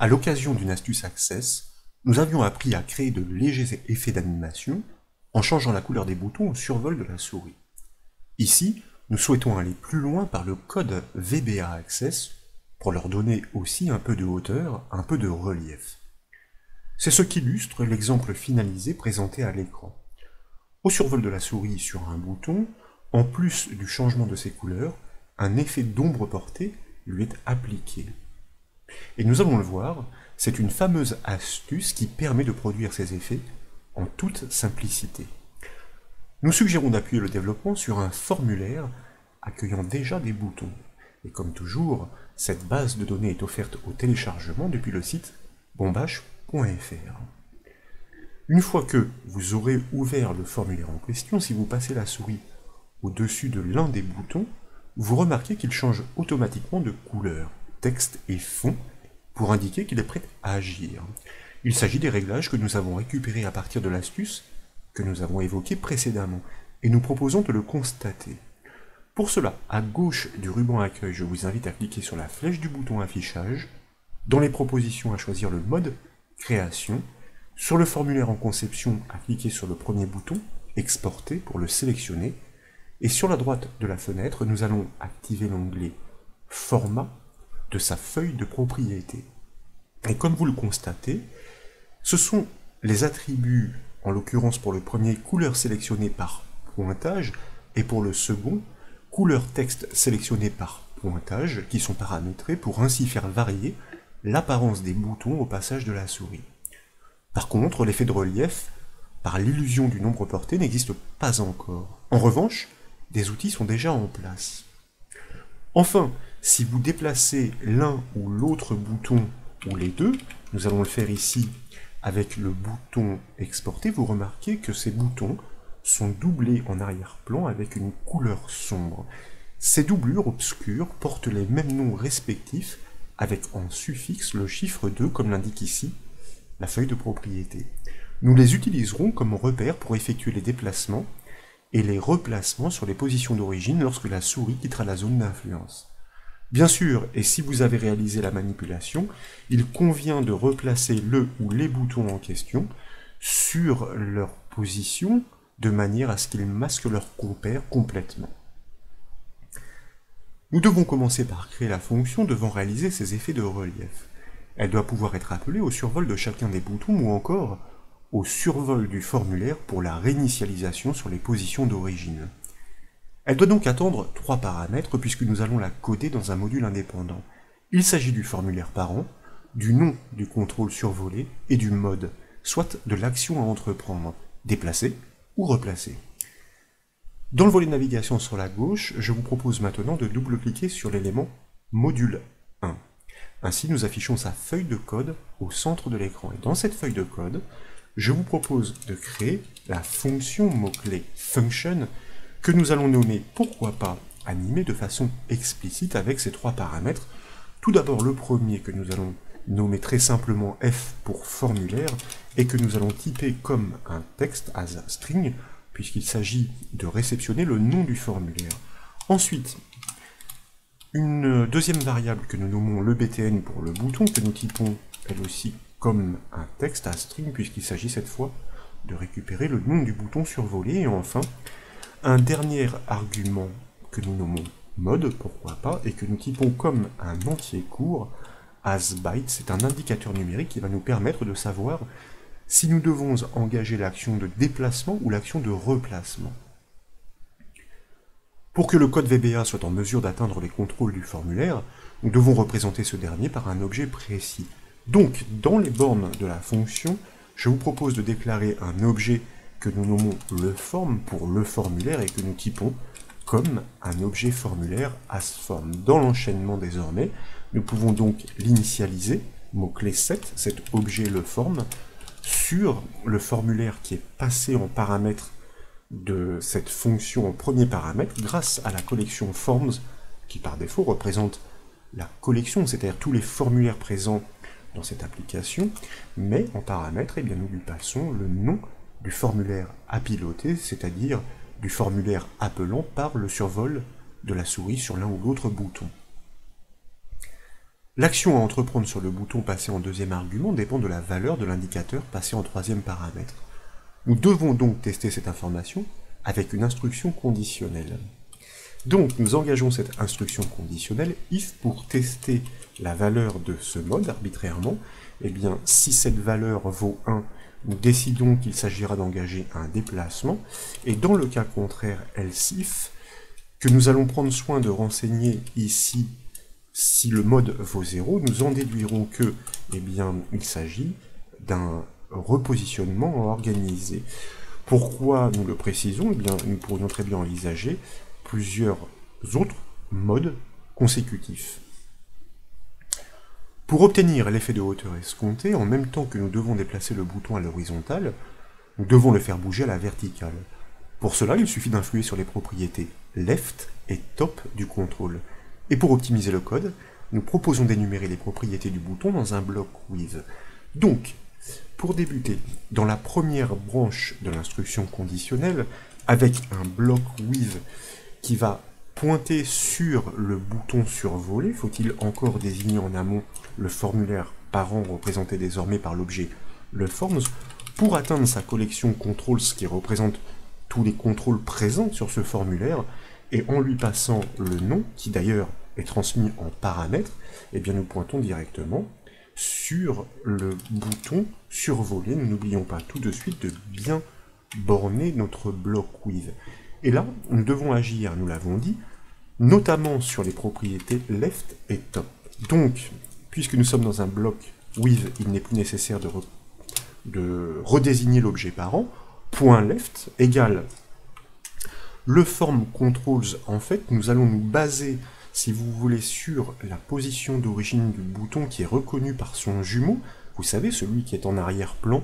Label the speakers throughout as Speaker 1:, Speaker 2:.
Speaker 1: À l'occasion d'une astuce Access, nous avions appris à créer de légers effets d'animation en changeant la couleur des boutons au survol de la souris. Ici, nous souhaitons aller plus loin par le code VBA Access pour leur donner aussi un peu de hauteur, un peu de relief. C'est ce qu'illustre l'exemple finalisé présenté à l'écran. Au survol de la souris sur un bouton, en plus du changement de ses couleurs, un effet d'ombre portée lui est appliqué. Et nous allons le voir, c'est une fameuse astuce qui permet de produire ces effets en toute simplicité. Nous suggérons d'appuyer le développement sur un formulaire accueillant déjà des boutons. Et comme toujours, cette base de données est offerte au téléchargement depuis le site bombache.fr. Une fois que vous aurez ouvert le formulaire en question, si vous passez la souris au-dessus de l'un des boutons, vous remarquez qu'il change automatiquement de couleur, texte et fond, pour indiquer qu'il est prêt à agir. Il s'agit des réglages que nous avons récupérés à partir de l'astuce que nous avons évoquée précédemment, et nous proposons de le constater. Pour cela, à gauche du ruban accueil, je vous invite à cliquer sur la flèche du bouton affichage, dans les propositions à choisir le mode création, sur le formulaire en conception à cliquer sur le premier bouton, exporter pour le sélectionner, et sur la droite de la fenêtre, nous allons activer l'onglet format de sa feuille de propriété. Et comme vous le constatez, ce sont les attributs, en l'occurrence pour le premier, couleur sélectionnée par pointage, et pour le second, couleur texte sélectionnée par pointage, qui sont paramétrés pour ainsi faire varier l'apparence des boutons au passage de la souris. Par contre, l'effet de relief, par l'illusion du nombre porté, n'existe pas encore. En revanche, des outils sont déjà en place. Enfin, si vous déplacez l'un ou l'autre bouton, ou les deux, nous allons le faire ici avec le bouton exporter, vous remarquez que ces boutons sont doublés en arrière-plan avec une couleur sombre. Ces doublures obscures portent les mêmes noms respectifs avec en suffixe le chiffre 2 comme l'indique ici la feuille de propriété. Nous les utiliserons comme repère pour effectuer les déplacements et les replacements sur les positions d'origine lorsque la souris quittera la zone d'influence. Bien sûr, et si vous avez réalisé la manipulation, il convient de replacer le ou les boutons en question sur leur position de manière à ce qu'ils masquent leurs compères complètement. Nous devons commencer par créer la fonction devant réaliser ces effets de relief. Elle doit pouvoir être appelée au survol de chacun des boutons ou encore au survol du formulaire pour la réinitialisation sur les positions d'origine. Elle doit donc attendre 3 paramètres puisque nous allons la coder dans un module indépendant. Il s'agit du formulaire parent, du nom du contrôle survolé et du mode, soit de l'action à entreprendre, déplacer ou replacer. Dans le volet navigation sur la gauche, je vous propose maintenant de double-cliquer sur l'élément module 1. Ainsi, nous affichons sa feuille de code au centre de l'écran. Et dans cette feuille de code, je vous propose de créer la fonction mot-clé function que nous allons nommer, pourquoi pas, animer de façon explicite avec ces 3 paramètres. Tout d'abord, le premier que nous allons nommer très simplement f pour formulaire et que nous allons typer comme un texte as string puisqu'il s'agit de réceptionner le nom du formulaire. Ensuite, une deuxième variable que nous nommons le btn pour le bouton, que nous typons elle aussi comme un texte à string, puisqu'il s'agit cette fois de récupérer le nom du bouton survolé. Et enfin, un dernier argument que nous nommons mode, pourquoi pas, et que nous typons comme un entier court, as byte, c'est un indicateur numérique qui va nous permettre de savoir si nous devons engager l'action de déplacement ou l'action de replacement. Pour que le code VBA soit en mesure d'atteindre les contrôles du formulaire, nous devons représenter ce dernier par un objet précis. Donc, dans les bornes de la fonction, je vous propose de déclarer un objet que nous nommons le form pour le formulaire et que nous typons comme un objet formulaire asForm. Dans l'enchaînement désormais, nous pouvons donc l'initialiser, mot-clé set, cet objet le form, sur le formulaire qui est passé en paramètre de cette fonction en premier paramètre grâce à la collection forms qui par défaut représente la collection, c'est-à-dire tous les formulaires présents dans cette application, mais en paramètre, eh bien, nous lui passons le nom du formulaire à piloter, c'est-à-dire du formulaire appelant par le survol de la souris sur l'un ou l'autre bouton. L'action à entreprendre sur le bouton passé en deuxième argument dépend de la valeur de l'indicateur passé en troisième paramètre. Nous devons donc tester cette information avec une instruction conditionnelle. Donc nous engageons cette instruction conditionnelle if pour tester la valeur de ce mode arbitrairement. Eh bien, si cette valeur vaut 1, nous décidons qu'il s'agira d'engager un déplacement, et dans le cas contraire, else if, que nous allons prendre soin de renseigner ici si le mode vaut 0, nous en déduirons que, eh bien, il s'agit d'un repositionnement organisé. Pourquoi nous le précisons? Eh bien, nous pourrions très bien envisager plusieurs autres modes consécutifs. Pour obtenir l'effet de hauteur escompté, en même temps que nous devons déplacer le bouton à l'horizontale, nous devons le faire bouger à la verticale. Pour cela, il suffit d'influer sur les propriétés left et top du contrôle. Et pour optimiser le code, nous proposons d'énumérer les propriétés du bouton dans un bloc with. Donc, pour débuter, dans la première branche de l'instruction conditionnelle, avec un bloc with qui va pointer sur le bouton survolé, faut-il encore désigner en amont le formulaire parent représenté désormais par l'objet le forms, pour atteindre sa collection controls qui représente tous les contrôles présents sur ce formulaire, et en lui passant le nom, qui d'ailleurs est transmis en paramètre, eh bien nous pointons directement sur le bouton survolé. Nous n'oublions pas tout de suite de bien borner notre bloc with. Et là, nous devons agir, nous l'avons dit, notamment sur les propriétés left et top. Donc, puisque nous sommes dans un bloc with, il n'est plus nécessaire de redésigner l'objet parent. Point left égale le form controls. En fait, nous allons nous baser, si vous voulez, sur la position d'origine du bouton qui est reconnu par son jumeau. Vous savez, celui qui est en arrière-plan,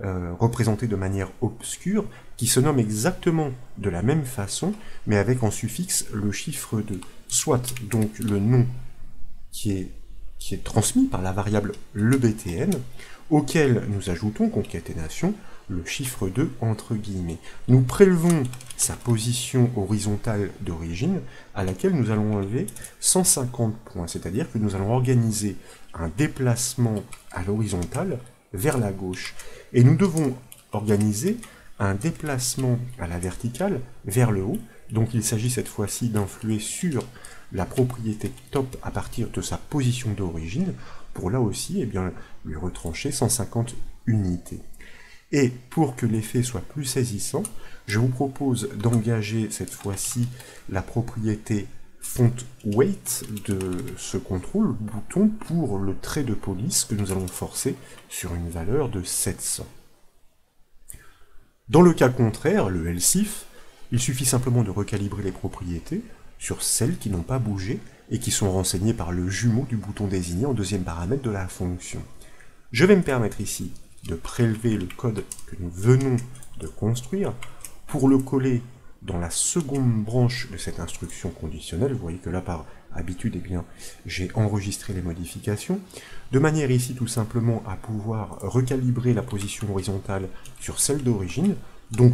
Speaker 1: représenté de manière obscure, qui se nomme exactement de la même façon, mais avec en suffixe le chiffre 2. Soit donc le nom qui est transmis par la variable lebtn, auquel nous ajoutons concaténation le chiffre 2 entre guillemets. Nous prélevons sa position horizontale d'origine, à laquelle nous allons enlever 150 points, c'est-à-dire que nous allons organiser un déplacement à l'horizontale vers la gauche. Et nous devons organiser un déplacement à la verticale vers le haut. Donc il s'agit cette fois-ci d'influer sur la propriété top à partir de sa position d'origine, pour là aussi, eh bien, lui retrancher 150 unités. Et pour que l'effet soit plus saisissant, je vous propose d'engager cette fois-ci la propriété font weight de ce contrôle bouton pour le trait de police que nous allons forcer sur une valeur de 700. Dans le cas contraire, le else if, il suffit simplement de recalibrer les propriétés sur celles qui n'ont pas bougé et qui sont renseignées par le jumeau du bouton désigné en deuxième paramètre de la fonction. Je vais me permettre ici de prélever le code que nous venons de construire pour le coller dans la seconde branche de cette instruction conditionnelle. Vous voyez que là, par habitude, eh bien, j'ai enregistré les modifications, de manière ici tout simplement à pouvoir recalibrer la position horizontale sur celle d'origine, donc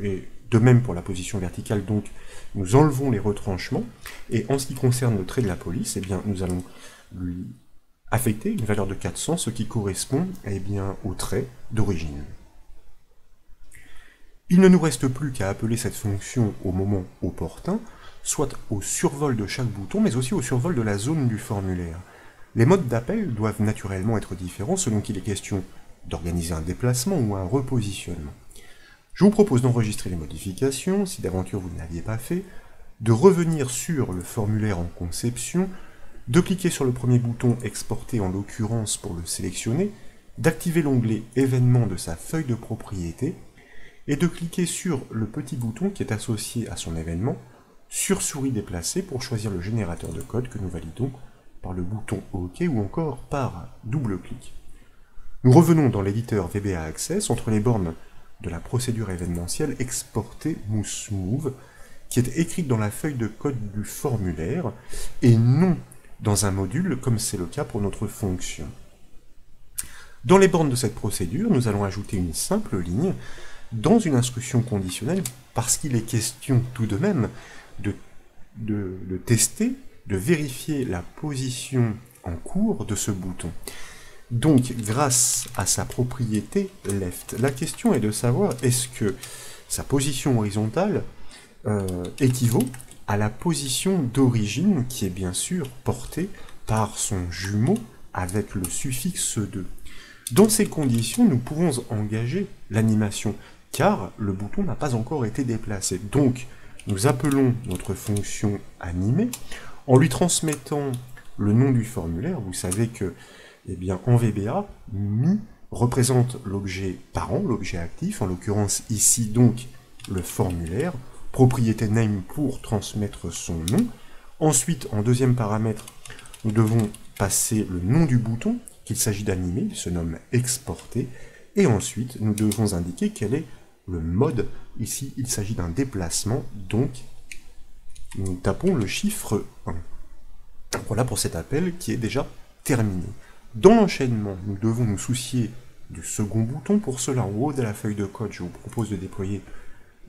Speaker 1: et de même pour la position verticale, donc nous enlevons les retranchements, et en ce qui concerne le trait de la police, eh bien, nous allons lui affecter une valeur de 400, ce qui correspond eh bien, au trait d'origine. Il ne nous reste plus qu'à appeler cette fonction au moment opportun, soit au survol de chaque bouton, mais aussi au survol de la zone du formulaire. Les modes d'appel doivent naturellement être différents selon qu'il est question d'organiser un déplacement ou un repositionnement. Je vous propose d'enregistrer les modifications, si d'aventure vous ne l'aviez pas fait, de revenir sur le formulaire en conception, de cliquer sur le premier bouton exporter en l'occurrence pour le sélectionner, d'activer l'onglet événements de sa feuille de propriété, et de cliquer sur le petit bouton qui est associé à son événement, sur souris déplacée pour choisir le générateur de code que nous validons par le bouton OK ou encore par double clic. Nous revenons dans l'éditeur VBA Access entre les bornes de la procédure événementielle exporter move, qui est écrite dans la feuille de code du formulaire, et non dans un module comme c'est le cas pour notre fonction. Dans les bornes de cette procédure, nous allons ajouter une simple ligne dans une instruction conditionnelle, parce qu'il est question tout de même de tester, de vérifier la position en cours de ce bouton. Donc, grâce à sa propriété left, la question est de savoir est-ce que sa position horizontale équivaut à la position d'origine qui est bien sûr portée par son jumeau avec le suffixe 2. Dans ces conditions, nous pouvons engager l'animation, car le bouton n'a pas encore été déplacé. Donc, nous appelons notre fonction animée en lui transmettant le nom du formulaire. Vous savez que, eh bien, en VBA, mi représente l'objet parent, l'objet actif, en l'occurrence ici donc le formulaire, propriété name pour transmettre son nom. Ensuite, en deuxième paramètre, nous devons passer le nom du bouton qu'il s'agit d'animer, il se nomme exporter, et ensuite nous devons indiquer quel est le mode. Ici, il s'agit d'un déplacement, donc nous tapons le chiffre 1. Voilà pour cet appel qui est déjà terminé. Dans l'enchaînement, nous devons nous soucier du second bouton. Pour cela, en haut de la feuille de code, je vous propose de déployer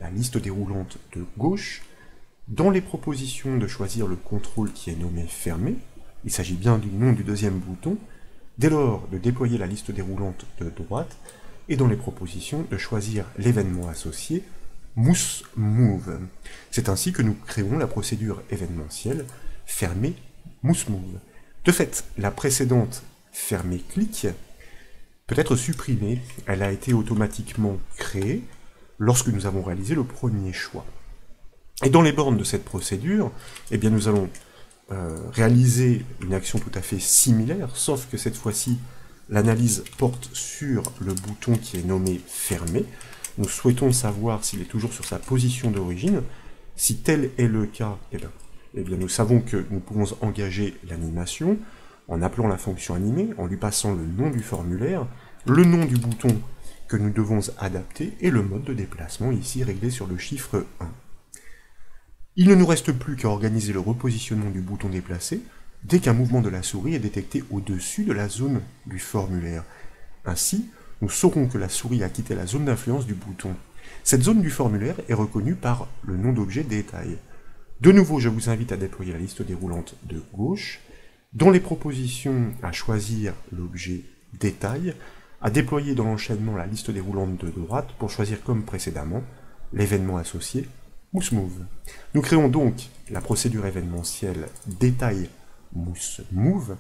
Speaker 1: la liste déroulante de gauche. Dans les propositions, de choisir le contrôle qui est nommé fermé. Il s'agit bien du nom du deuxième bouton. Dès lors, de déployer la liste déroulante de droite. Et dans les propositions, de choisir l'événement associé, mouseMove. C'est ainsi que nous créons la procédure événementielle fermé mouseMove. De fait, la précédente fermé click peut être supprimée. Elle a été automatiquement créée lorsque nous avons réalisé le premier choix. Et dans les bornes de cette procédure, eh bien nous allons réaliser une action tout à fait similaire, sauf que cette fois-ci, l'analyse porte sur le bouton qui est nommé fermé. Nous souhaitons savoir s'il est toujours sur sa position d'origine. Si tel est le cas, eh bien nous savons que nous pouvons engager l'animation en appelant la fonction animée, en lui passant le nom du formulaire, le nom du bouton que nous devons adapter et le mode de déplacement, ici réglé sur le chiffre 1. Il ne nous reste plus qu'à organiser le repositionnement du bouton déplacé dès qu'un mouvement de la souris est détecté au-dessus de la zone du formulaire. Ainsi, nous saurons que la souris a quitté la zone d'influence du bouton. Cette zone du formulaire est reconnue par le nom d'objet détail. De nouveau, je vous invite à déployer la liste déroulante de gauche. Dans les propositions, à choisir l'objet détail, à déployer dans l'enchaînement la liste déroulante de droite pour choisir comme précédemment l'événement associé mouseMove. Nous créons donc la procédure événementielle détail mouseMove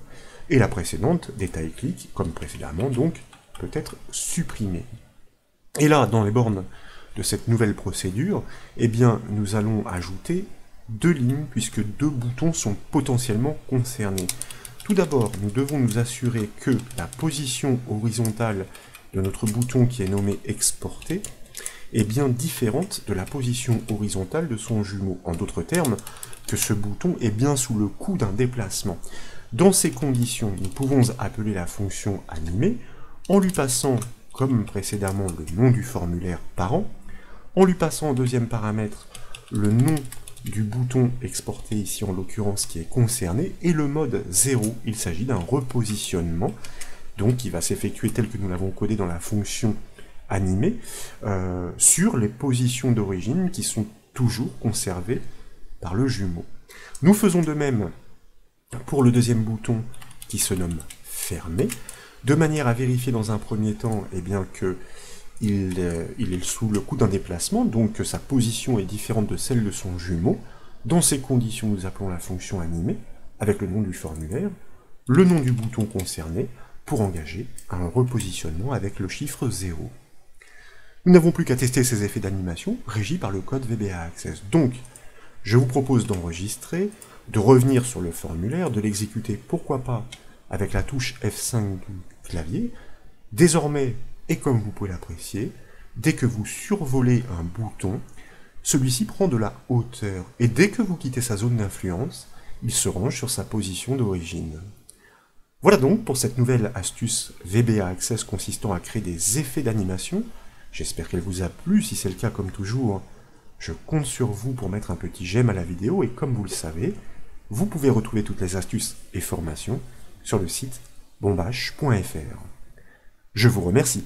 Speaker 1: et la précédente détail click comme précédemment donc peut être supprimée. Et là, dans les bornes de cette nouvelle procédure, eh bien nous allons ajouter deux lignes puisque deux boutons sont potentiellement concernés. Tout d'abord, nous devons nous assurer que la position horizontale de notre bouton qui est nommé exporter est bien différente de la position horizontale de son jumeau. En d'autres termes, que ce bouton est bien sous le coup d'un déplacement. Dans ces conditions, nous pouvons appeler la fonction animée en lui passant, comme précédemment, le nom du formulaire parent, en lui passant en deuxième paramètre le nom du bouton exporté, ici en l'occurrence qui est concerné, et le mode 0, il s'agit d'un repositionnement, donc qui va s'effectuer tel que nous l'avons codé dans la fonction animée, sur les positions d'origine qui sont toujours conservées par le jumeau. Nous faisons de même pour le deuxième bouton qui se nomme fermé, de manière à vérifier dans un premier temps eh bien, que il est sous le coup d'un déplacement, donc que sa position est différente de celle de son jumeau. Dans ces conditions, nous appelons la fonction animée, avec le nom du formulaire, le nom du bouton concerné, pour engager un repositionnement avec le chiffre 0. Nous n'avons plus qu'à tester ces effets d'animation, régis par le code VBA Access. Donc, je vous propose d'enregistrer, de revenir sur le formulaire, de l'exécuter, pourquoi pas, avec la touche F5 du clavier. Désormais, et comme vous pouvez l'apprécier, dès que vous survolez un bouton, celui-ci prend de la hauteur, et dès que vous quittez sa zone d'influence, il se range sur sa position d'origine. Voilà donc pour cette nouvelle astuce VBA Access consistant à créer des effets d'animation. J'espère qu'elle vous a plu. Si c'est le cas, comme toujours, je compte sur vous pour mettre un petit j'aime à la vidéo, et comme vous le savez, vous pouvez retrouver toutes les astuces et formations sur le site bombache.fr. Je vous remercie.